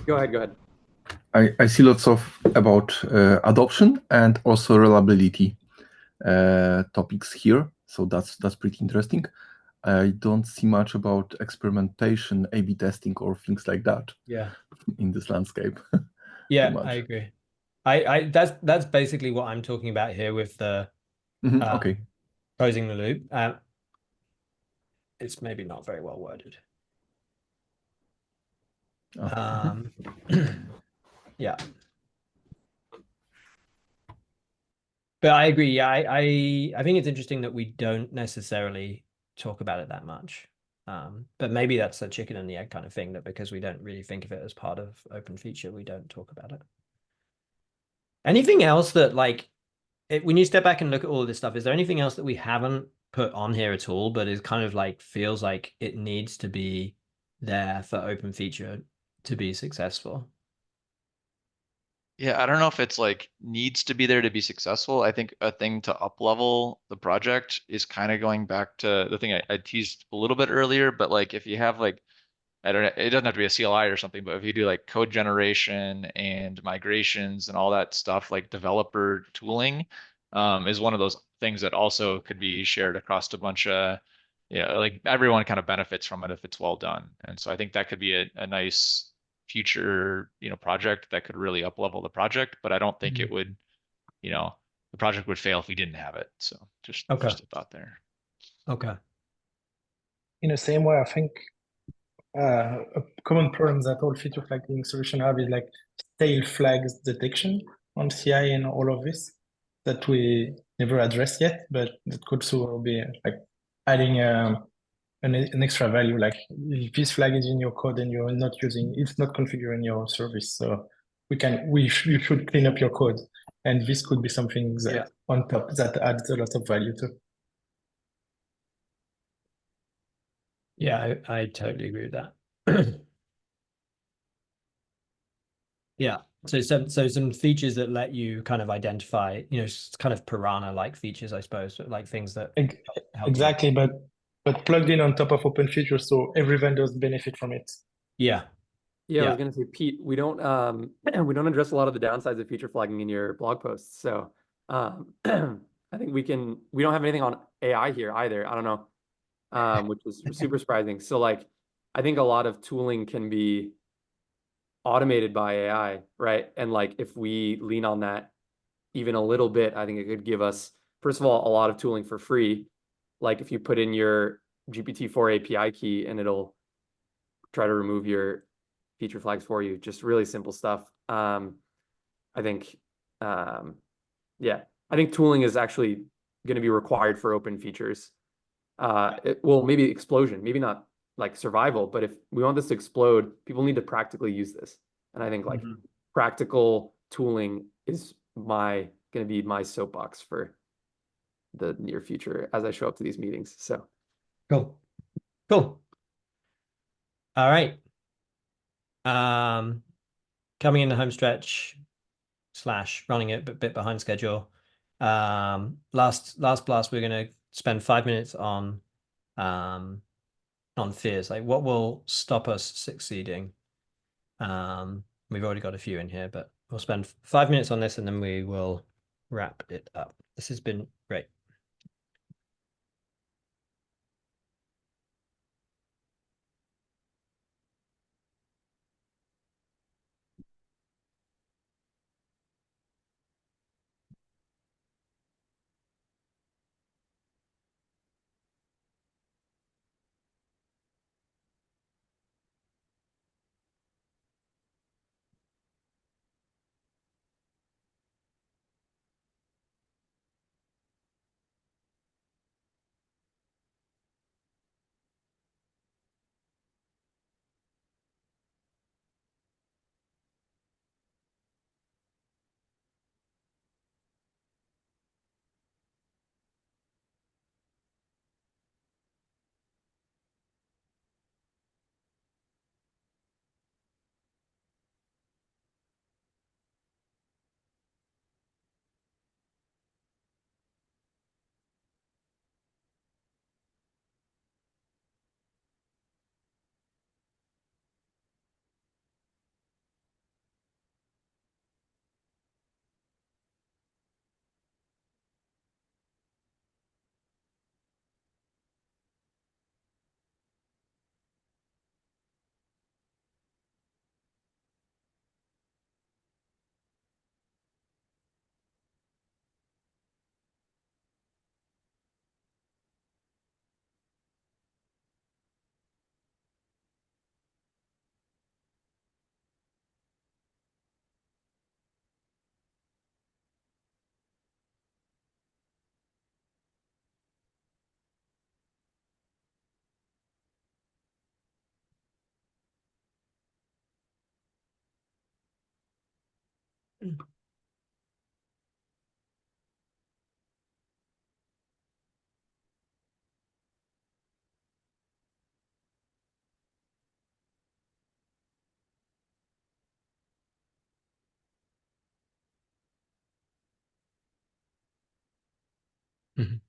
Speaker 3: Go ahead.
Speaker 11: I see lots of about adoption and also reliability topics here. So that's pretty interesting. I don't see much about experimentation, A/B testing, or things like that.
Speaker 2: Yeah.
Speaker 11: In this landscape.
Speaker 2: Yeah, I agree. I that's basically what I'm talking about here with the
Speaker 11: okay.
Speaker 2: Closing the loop. It's maybe not very well worded. Yeah. But I agree. Yeah, I think it's interesting that we don't necessarily talk about it that much. But maybe that's a chicken and the egg kind of thing, that because we don't really think of it as part of OpenFeature, we don't talk about it. Anything else that when you step back and look at all of this stuff, is there anything else that we haven't put on here at all, but is kind of feels like it needs to be there for OpenFeature to be successful?
Speaker 5: Yeah, I don't know if it's needs to be there to be successful. I think a thing to up level the project is kind of going back to the thing I teased a little bit earlier, but if you have I don't know, it doesn't have to be a CLI or something, but if you do code generation and migrations and all that stuff, developer tooling, is one of those things that also could be shared across a bunch of, everyone kind of benefits from it if it's well done. And so I think that could be a nice future, project that could really up level the project, but I don't think it would, the project would fail if we didn't have it. So just a thought there.
Speaker 2: Okay.
Speaker 1: In the same way, I think a common problem that all feature flagging solutions have is stale flags detection on CI and all of this that we never addressed yet, but that could also be adding an extra value. If this flag is in your code and you're not using, it's not configuring your service. So you should clean up your code. And this could be something that on top that adds a lot of value to.
Speaker 2: Yeah, I totally agree with that. Yeah. So some features that let you kind of identify, kind of piranha-like features, I suppose, things that help
Speaker 1: exactly, but plugged in on top of OpenFeature, so every vendor benefit from it.
Speaker 2: Yeah.
Speaker 3: Yeah, I was gonna say, Pete, we don't address a lot of the downsides of feature flagging in your blog posts. So I think we don't have anything on AI here either. I don't know, which was super surprising. So I think a lot of tooling can be automated by AI, right? And if we lean on that even a little bit, I think it could give us, first of all, a lot of tooling for free. If you put in your GPT-4 API key and it'll try to remove your feature flags for you, just really simple stuff. I think, I think tooling is actually going to be required for open features. Well, maybe explosion, maybe not survival, but if we want this to explode, people need to practically use this. And I think practical tooling is going to be my soapbox for the near future as I show up to these meetings. So
Speaker 2: cool. All right. Coming in the home stretch / running it a bit behind schedule. Last blast, we're going to spend 5 minutes on fears, what will stop us succeeding. We've already got a few in here, but we'll spend 5 minutes on this and then we will wrap it up. This has been great. Mhm.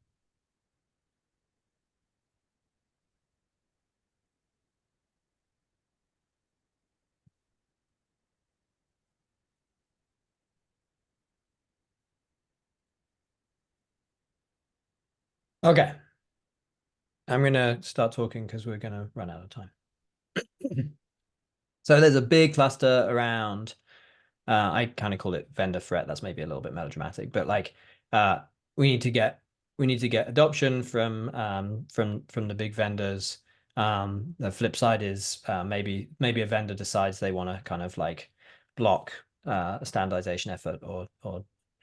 Speaker 2: Okay. I'm gonna start talking because we're gonna run out of time. So there's a big cluster around, I kind of call it vendor threat. That's maybe a little bit melodramatic, but like we need to get adoption from the big vendors. The flip side is maybe a vendor decides they want to kind of like block a standardization effort or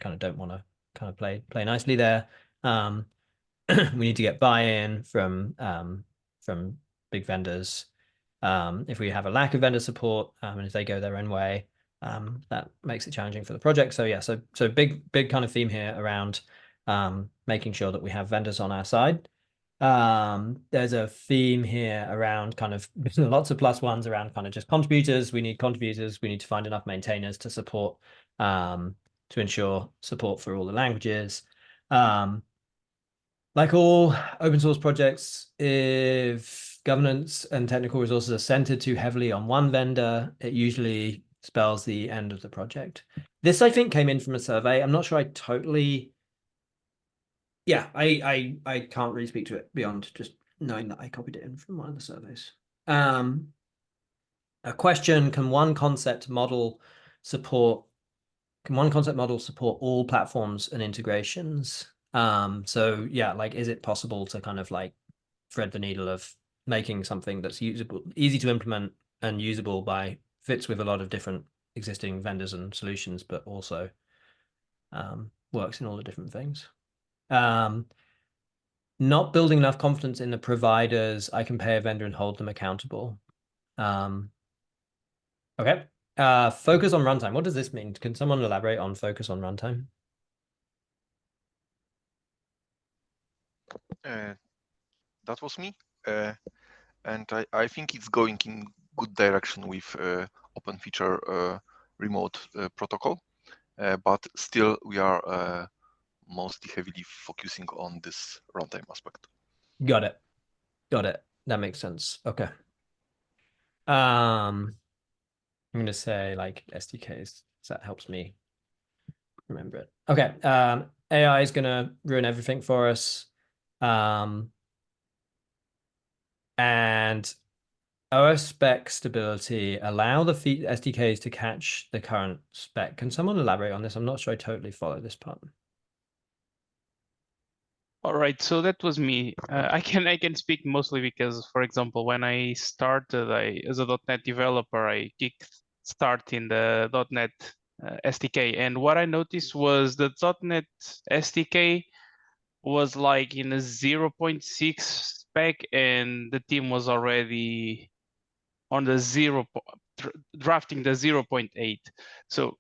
Speaker 2: kind of don't want to kind of play nicely there. We need to get buy-in from big vendors. If we have a lack of vendor support, and if they go their own way, that makes it challenging for the project. So yeah, so big kind of theme here around making sure that we have vendors on our side. There's a theme here around kind of lots of plus ones around kind of just contributors. We need contributors. We need to find enough maintainers to support to ensure support for all the languages. Like all open source projects, if governance and technical resources are centered too heavily on one vendor, it usually spells the end of the project. This, I think, came in from a survey. I'm not sure I totally... Yeah, I can't really speak to it beyond just knowing that I copied it in from one of the surveys. A question, can one concept model support all platforms and integrations? So yeah, like, is it possible to kind of like thread the needle of making something that's usable, easy to implement and usable by fits with a lot of different existing vendors and solutions, but also works in all the different things. Not building enough confidence in the providers. I can pay a vendor and hold them accountable. Okay. Focus on runtime. What does this mean? Can someone elaborate on focus on runtime?
Speaker 12: That was me. And I think it's going in good direction with OpenFeature remote protocol. But still, we are mostly heavily focusing on this runtime aspect.
Speaker 2: Got it. That makes sense. Okay. I'm going to say like SDKs. So that helps me remember it. Okay. AI is going to ruin everything for us. And OS spec stability, allow the SDKs to catch the current spec. Can someone elaborate on this? I'm not sure I totally follow this part.
Speaker 6: All right, so that was me. I can speak mostly because, for example, when I started as a .NET developer, I kicked start in the .NET SDK, and what I noticed was the .NET SDK was like in a 0.6 spec, and the team was already on the drafting the 0.8. So,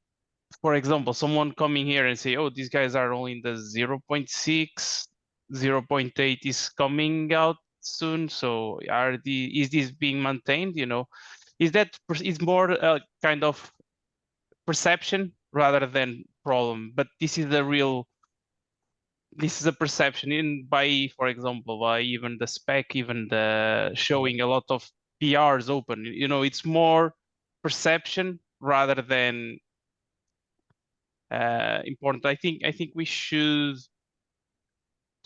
Speaker 6: for example, someone coming here and say, "Oh, these guys are only in the 0.6." 0.8 is coming out soon, so is this being maintained? Is more kind of perception rather than problem, but this is a perception for example, by even the spec, even the showing a lot of PRs open. It's more perception rather than important. I think we should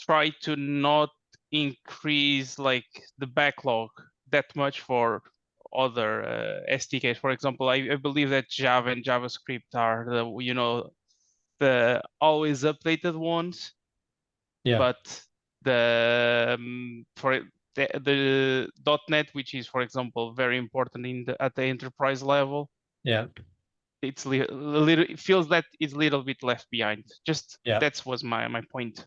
Speaker 6: try to not increase like the backlog that much for other SDKs. For example, I believe that Java and JavaScript are the always updated ones.
Speaker 2: Yeah.
Speaker 6: But for the .NET, which is, for example, very important at the enterprise level.
Speaker 2: Yeah.
Speaker 6: It's it feels that it's a little bit left behind. That was my point.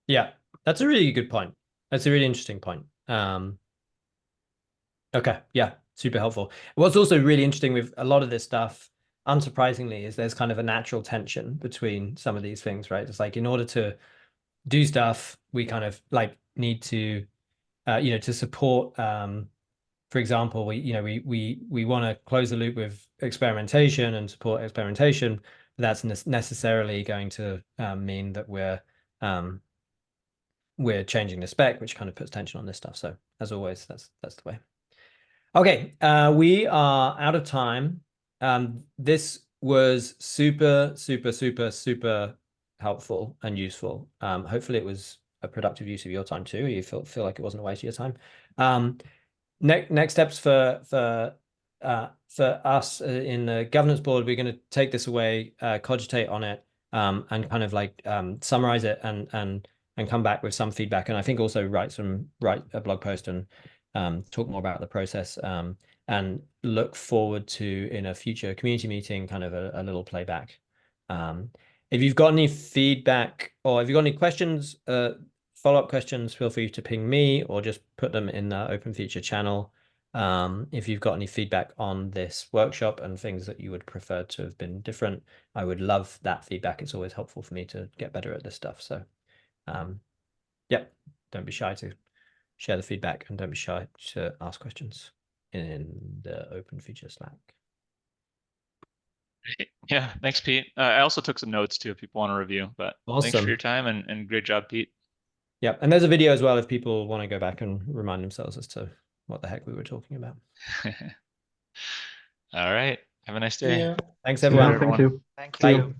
Speaker 2: Yeah, that's a really good point. That's a really interesting point. Okay, yeah, super helpful. What's also really interesting with a lot of this stuff unsurprisingly, is there's kind of a natural tension between some of these things, right? It's like in order to do stuff, we kind of like need to, to support. For example, we want to close the loop with experimentation and support experimentation. That's necessarily going to mean that we're changing the spec, which kind of puts tension on this stuff. So as always, that's the way. Okay, we are out of time. This was super, super, super, super helpful and useful. Hopefully it was a productive use of your time too. You feel like it wasn't a waste of your time. Next steps for us in the governance board, we're going to take this away, cogitate on it, and kind of like summarize it and come back with some feedback. And I think also write a blog post and talk more about the process, and look forward to, in a future community meeting, kind of a little playback. If you've got any feedback or if you've got any questions, follow-up questions, feel free to ping me or just put them in the OpenFeature channel. If you've got any feedback on this workshop and things that you would prefer to have been different, I would love that feedback. It's always helpful for me to get better at this stuff. So yeah, don't be shy to share the feedback and don't be shy to ask questions in the OpenFeature Slack.
Speaker 5: Yeah, thanks, Pete. I also took some notes too if people want to review, but
Speaker 2: awesome.
Speaker 5: Thanks for your time and great job, Pete.
Speaker 2: Yeah, and there's a video as well if people want to go back and remind themselves as to what the heck we were talking about.
Speaker 5: All right. Have a nice day.
Speaker 2: Thanks, everyone.
Speaker 10: Thank you.
Speaker 7: Thank
Speaker 2: Bye.
Speaker 7: you.